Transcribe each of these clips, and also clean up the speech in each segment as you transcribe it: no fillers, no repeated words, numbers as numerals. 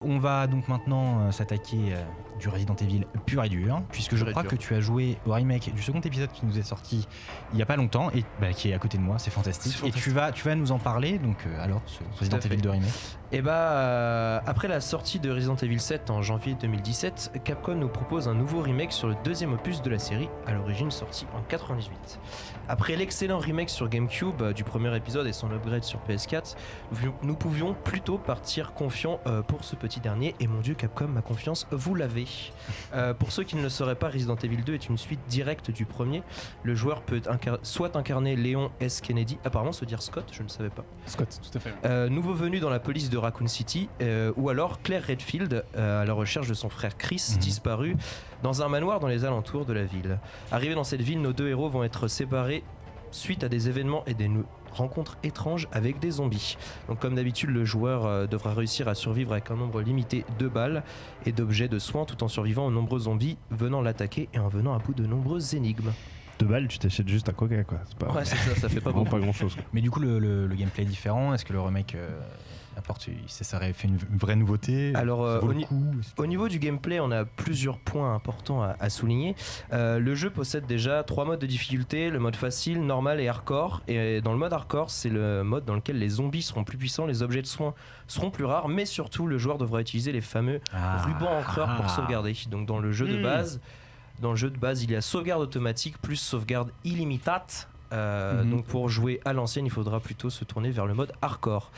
On va donc maintenant s'attaquer du Resident Evil pur et dur, puisque je crois que tu as joué au remake du second épisode qui nous est sorti il n'y a pas longtemps et qui est à côté de moi, c'est fantastique. Et tu vas nous en parler, donc alors ce Resident Evil 2 remake. Et après la sortie de Resident Evil 7 en janvier 2017, Capcom nous propose un nouveau remake sur le deuxième opus de la série, à l'origine sorti en 98. Après l'excellent remake sur GameCube du premier épisode et son upgrade sur PS4, nous pouvions plutôt partir confiants pour ce petit dernier, et mon dieu Capcom, ma confiance, vous l'avez. Pour ceux qui ne le sauraient pas, Resident Evil 2 est une suite directe du premier. Le joueur peut soit incarner Leon S. Kennedy, apparemment se dire Scott, je ne savais pas. Scott, tout à fait. Nouveau venu dans la police de Raccoon City, ou alors Claire Redfield à la recherche de son frère Chris, disparu dans un manoir dans les alentours de la ville. Arrivés dans cette ville, nos deux héros vont être séparés suite à des événements et des rencontres étranges avec des zombies. Donc comme d'habitude, le joueur devra réussir à survivre avec un nombre limité de balles et d'objets de soins, tout en survivant aux nombreux zombies venant l'attaquer et en venant à bout de nombreuses énigmes. 2 balles, tu t'achètes juste un coca, quoi. C'est pas... Ouais, c'est ça fait pas beaucoup. Pas grand chose. Mais du coup, le gameplay est différent. Est-ce que le remake apporte, ça aurait fait une vraie nouveauté? Alors, au niveau du gameplay, on a plusieurs points importants à souligner. Le jeu possède déjà 3 modes de difficulté, le mode facile, normal et hardcore. Et dans le mode hardcore, c'est le mode dans lequel les zombies seront plus puissants, les objets de soins seront plus rares, mais surtout, le joueur devra utiliser les fameux rubans encreurs pour sauvegarder. Donc dans le jeu de base, il y a sauvegarde automatique plus sauvegarde illimitée. Donc pour jouer à l'ancienne, il faudra plutôt se tourner vers le mode hardcore.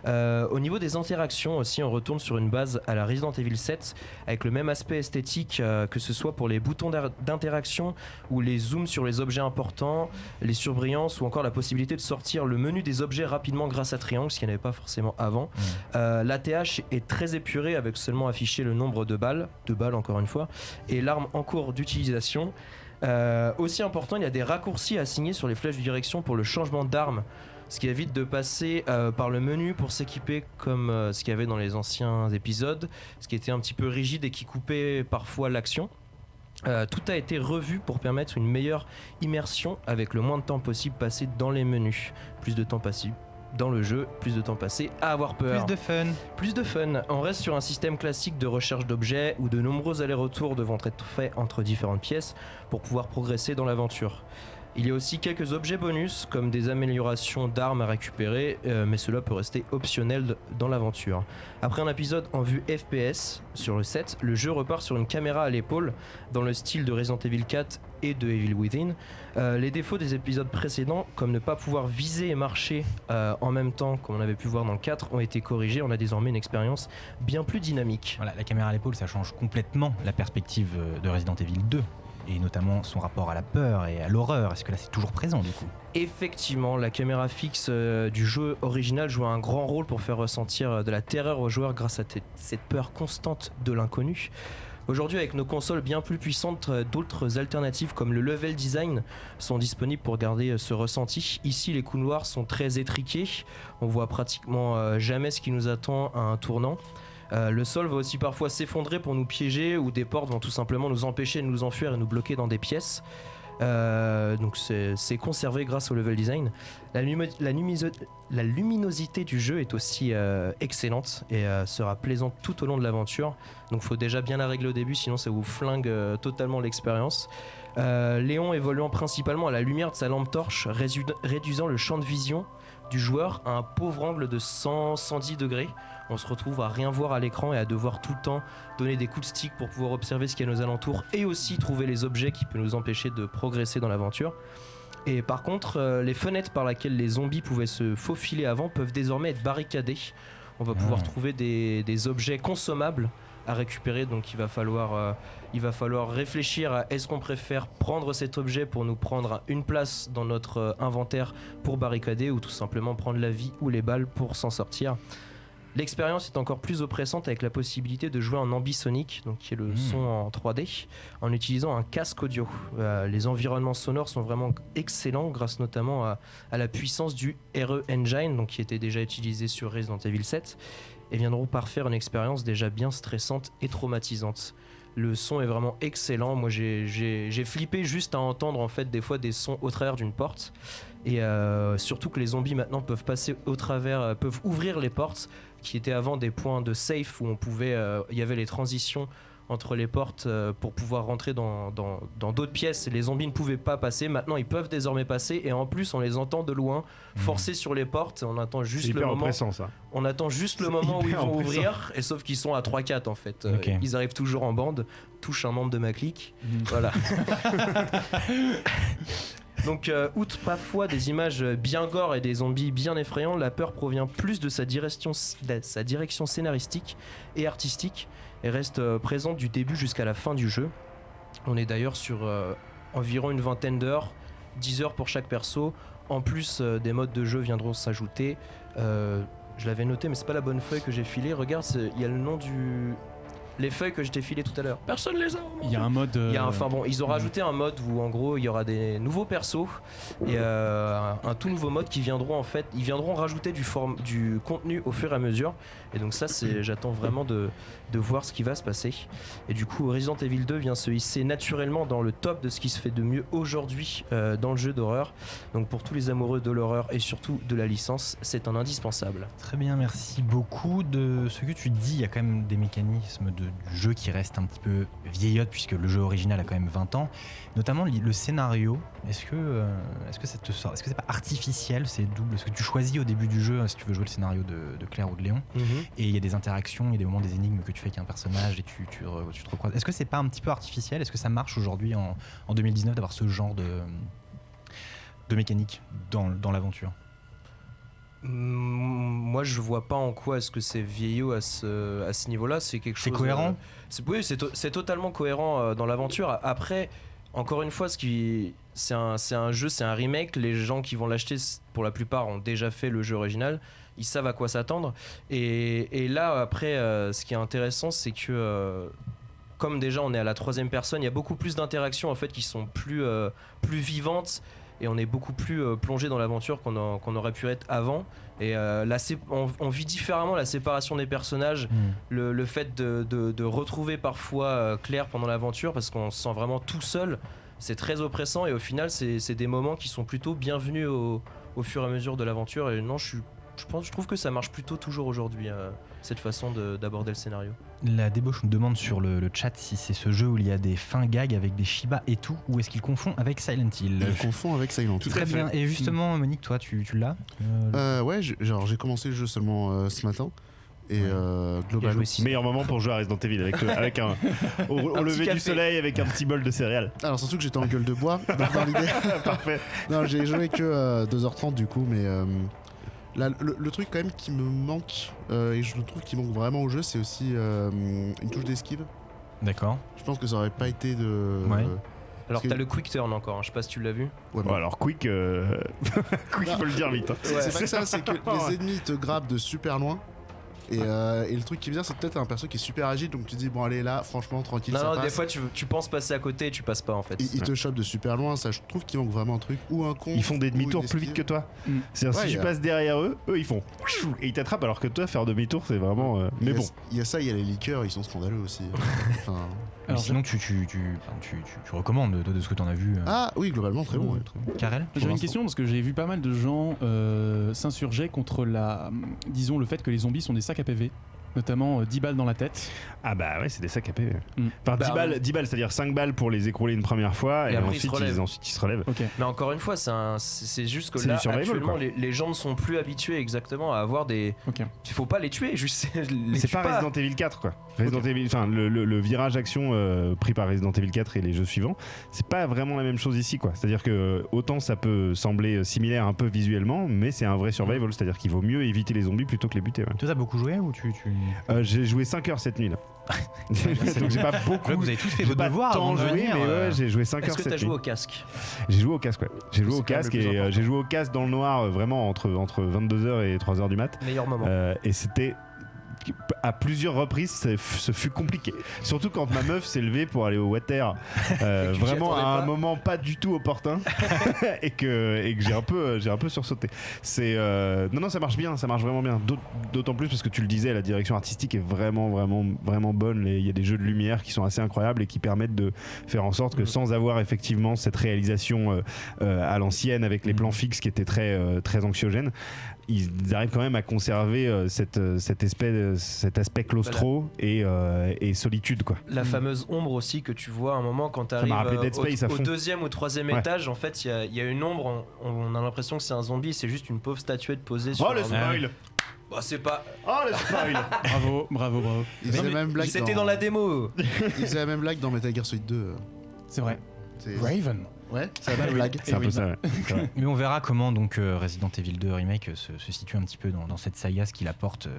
Au niveau des interactions aussi, on retourne sur une base à la Resident Evil 7 avec le même aspect esthétique, que ce soit pour les boutons d'interaction ou les zooms sur les objets importants, les surbrillances ou encore la possibilité de sortir le menu des objets rapidement grâce à triangle, ce qu'il n'y avait pas forcément avant. L'ATH est très épuré avec seulement affiché le nombre de balles encore une fois, et l'arme en cours d'utilisation. Aussi important, il y a des raccourcis à assigner sur les flèches de direction pour le changement d'arme, ce qui évite de passer par le menu pour s'équiper comme ce qu'il y avait dans les anciens épisodes, ce qui était un petit peu rigide et qui coupait parfois l'action. Tout a été revu pour permettre une meilleure immersion avec le moins de temps possible passé dans les menus. Plus de temps passé dans le jeu, plus de temps passé à avoir peur. Plus de fun. On reste sur un système classique de recherche d'objets où de nombreux allers-retours devront être faits entre différentes pièces pour pouvoir progresser dans l'aventure. Il y a aussi quelques objets bonus comme des améliorations d'armes à récupérer, mais cela peut rester optionnel dans l'aventure. Après un épisode en vue FPS sur le 7, le jeu repart sur une caméra à l'épaule dans le style de Resident Evil 4 et de Evil Within. Les défauts des épisodes précédents, comme ne pas pouvoir viser et marcher en même temps comme on avait pu voir dans le 4, ont été corrigés. On a désormais une expérience bien plus dynamique. Voilà, la caméra à l'épaule, ça change complètement la perspective de Resident Evil 2. Et notamment son rapport à la peur et à l'horreur. Est-ce que là c'est toujours présent du coup? Effectivement, la caméra fixe du jeu original joue un grand rôle pour faire ressentir de la terreur aux joueurs grâce à cette peur constante de l'inconnu. Aujourd'hui, avec nos consoles bien plus puissantes, d'autres alternatives comme le level design sont disponibles pour garder ce ressenti. Ici, les couloirs sont très étriqués, on voit pratiquement jamais ce qui nous attend à un tournant. Le sol va aussi parfois s'effondrer pour nous piéger, ou des portes vont tout simplement nous empêcher de nous enfuir et nous bloquer dans des pièces. Donc c'est conservé grâce au level design. La luminosité du jeu est aussi excellente et sera plaisante tout au long de l'aventure. Donc faut déjà bien la régler au début, sinon ça vous flingue totalement l'expérience. Léon évoluant principalement à la lumière de sa lampe torche, réduisant le champ de vision du joueur à un pauvre angle de 110 degrés. On se retrouve à rien voir à l'écran et à devoir tout le temps donner des coups de stick pour pouvoir observer ce qu'il y a à nos alentours et aussi trouver les objets qui peuvent nous empêcher de progresser dans l'aventure. Et par contre, les fenêtres par lesquelles les zombies pouvaient se faufiler avant peuvent désormais être barricadées. On va pouvoir trouver des objets consommables à récupérer, donc il va falloir réfléchir à est-ce qu'on préfère prendre cet objet pour nous prendre une place dans notre inventaire pour barricader, ou tout simplement prendre la vie ou les balles pour s'en sortir. L'expérience est encore plus oppressante avec la possibilité de jouer en ambisonique, donc qui est le son en 3D, en utilisant un casque audio. Les environnements sonores sont vraiment excellents grâce notamment à la puissance du RE Engine, donc qui était déjà utilisé sur Resident Evil 7, et viendront parfaire une expérience déjà bien stressante et traumatisante. Le son est vraiment excellent. Moi j'ai flippé juste à entendre en fait des fois des sons au travers d'une porte. Et surtout que les zombies maintenant peuvent passer au travers, peuvent ouvrir les portes qui étaient avant des points de safe où il y avait les transitions entre les portes pour pouvoir rentrer dans d'autres pièces. Les zombies ne pouvaient pas passer. Maintenant, ils peuvent désormais passer. Et en plus, on les entend de loin forcer sur les portes. On attend juste le moment. Ça. On attend juste le moment où ils vont ouvrir. Et sauf qu'ils sont à 3-4 en fait. Okay. Ils arrivent toujours en bande. Touche un membre de ma clique. Voilà. Donc, outre parfois des images bien gore et des zombies bien effrayants, la peur provient plus de sa direction scénaristique et artistique et reste présente du début jusqu'à la fin du jeu. On est d'ailleurs sur environ une vingtaine d'heures, 10 heures pour chaque perso. En plus, des modes de jeu viendront s'ajouter. Je l'avais noté, mais c'est pas la bonne feuille que j'ai filée. Regarde, il y a le nom du... Les feuilles que je t'ai filées tout à l'heure. Personne les a. Il y a un mode. Ils ont rajouté un mode où en gros il y aura des nouveaux persos et un tout nouveau mode qui viendront en fait. Ils viendront rajouter du contenu au fur et à mesure. Et donc ça, j'attends vraiment de voir ce qui va se passer. Et du coup, Resident Evil 2 vient se hisser naturellement dans le top de ce qui se fait de mieux aujourd'hui dans le jeu d'horreur. Donc pour tous les amoureux de l'horreur et surtout de la licence, c'est un indispensable. Très bien, merci beaucoup de ce que tu dis. Il y a quand même des mécanismes du jeu qui restent un petit peu vieillottes puisque le jeu original a quand même 20 ans. Notamment le scénario. Est-ce que ça te sort? Est-ce que c'est pas artificiel? C'est double. Est-ce que tu choisis au début du jeu si tu veux jouer le scénario de Claire ou de Léon? Et il y a des interactions, il y a des moments, des énigmes que tu fais avec un personnage et tu te recroises. Est-ce que c'est pas un petit peu artificiel? Est-ce que ça marche aujourd'hui en 2019 d'avoir ce genre de mécanique dans l'aventure? Moi je vois pas en quoi est-ce que c'est vieillot à ce niveau-là. C'est quelque chose. C'est cohérent. Oui, c'est totalement cohérent dans l'aventure. Après, encore une fois, c'est un jeu, c'est un remake. Les gens qui vont l'acheter, pour la plupart, ont déjà fait le jeu original. Ils savent à quoi s'attendre. Et là, après, ce qui est intéressant, c'est que comme déjà on est à la 3e personne, il y a beaucoup plus d'interactions en fait qui sont plus vivantes. Et on est beaucoup plus plongé dans l'aventure qu'on aurait pu être avant. Et on vit différemment la séparation des personnages, le fait de retrouver parfois Claire pendant l'aventure, parce qu'on se sent vraiment tout seul. C'est très oppressant et au final, c'est des moments qui sont plutôt bienvenus au fur et à mesure de l'aventure. Et non, je trouve que ça marche plutôt toujours aujourd'hui, cette façon d'aborder le scénario. La débauche nous demande sur le chat si c'est ce jeu où il y a des fins gags avec des Shiba et tout, ou est-ce qu'il confond avec Silent Hill? Il confond avec Silent Hill. Très bien. Et justement, Monique, toi, tu l'as? Ouais, j'ai commencé le jeu seulement ce matin. Et globalement, meilleur moment pour jouer à Resident Evil avec au lever du soleil avec un petit bol de céréales. Alors surtout que j'étais en gueule de bois dans l'idée. Parfait. Non, j'ai joué que 2h30 du coup, mais là, le truc quand même qui me manque et je trouve qu'il manque vraiment au jeu, c'est aussi une touche d'esquive. D'accord. Je pense que ça aurait pas été de. Ouais. Alors t'as le quick turn encore, je sais pas si tu l'as vu. Ouais, bon, alors quick, faut le dire vite. Hein. C'est pas que ça, c'est que les ennemis te grappent de super loin. Et le truc qui est bien, c'est peut-être un perso qui est super agile, donc tu te dis bon allez là, franchement tranquille. Non, des fois tu penses passer à côté et tu passes pas en fait. Il te chope de super loin, ça je trouve qu'il manque vraiment un truc ou un con. Ils font des demi-tours plus vite que toi. C'est-à-dire si tu passes derrière eux ils font et ils t'attrapent alors que toi faire demi-tour c'est vraiment. Mais bon. Il y a ça, il y a les liqueurs, ils sont scandaleux aussi. Enfin. Alors, sinon tu recommandes de ce que tu en as vu. Ah oui, globalement très bon. Karel, j'avais une question parce que j'ai vu pas mal de gens s'insurger contre le fait que les zombies sont des sacs à PV. Notamment 10 balles dans la tête. Ah bah ouais, c'est des sacs à PV. Enfin 10 balles, c'est-à-dire 5 balles pour les écrouler une première fois et ensuite ils se relèvent. Okay. Mais encore une fois, c'est juste que c'est là actuellement les gens ne sont plus habitués exactement à avoir des... Okay. Il faut pas les tuer, juste c'est pas Resident Evil 4 quoi. Resident Evil, enfin le virage action pris par Resident Evil 4 et les jeux suivants, c'est pas vraiment la même chose ici quoi. C'est-à-dire que autant ça peut sembler similaire un peu visuellement, mais c'est un vrai survival, c'est-à-dire qu'il vaut mieux éviter les zombies plutôt que les buter. Ouais. Toi t'as beaucoup joué ou tu... J'ai joué 5 heures cette nuit là. Donc j'ai pas beaucoup. Vous avez tous fait vos devoirs avant de venir. Mais ouais, j'ai joué 5 heures cette nuit. Est-ce que t'as joué au casque? J'ai joué au casque, ouais. J'ai joué au casque et j'ai joué au casque dans le noir vraiment entre 22h et 3h du mat. Meilleur moment. Et c'était à plusieurs reprises ce fut compliqué, surtout quand ma meuf s'est levée pour aller au water vraiment à un moment pas du tout opportun et que j'ai un peu sursauté. C'est non ça marche bien, ça marche vraiment bien, d'autant plus parce que tu le disais, la direction artistique est vraiment bonne. Il y a des jeux de lumière qui sont assez incroyables et qui permettent de faire en sorte que sans avoir effectivement cette réalisation à l'ancienne avec les plans fixes qui étaient très anxiogènes, ils arrivent quand même à conserver cet aspect claustro et solitude, quoi. La fameuse ombre aussi que tu vois à un moment quand tu m'a rappelé arrives Dead Space à au fond. deuxième ou troisième étage. En fait, il y a une ombre. On a l'impression que c'est un zombie. C'est juste une pauvre statuette posée sur Oh, le un- spoil. Bah, c'est pas. Oh, le spoil. Bravo. Ils faisaient la même blague C'était dans la démo. Ils faisaient la même blague dans Metal Gear Solid 2. C'est vrai. C'est- Raven. Ouais, c'est la même blague. C'est un peu ça, ouais. C'est vrai. Mais on verra comment donc Resident Evil 2 Remake se situe un petit peu dans cette saga, ce qu'il apporte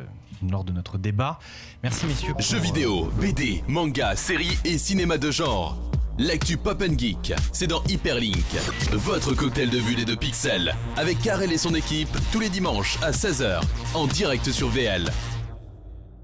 lors de notre débat. Merci messieurs. Jeux vidéo, BD, manga, séries et cinéma de genre. L'actu Pop & Geek, c'est dans Hyperlink, votre cocktail de bulles et de pixels, avec Karel et son équipe, tous les dimanches à 16h, en direct sur VL.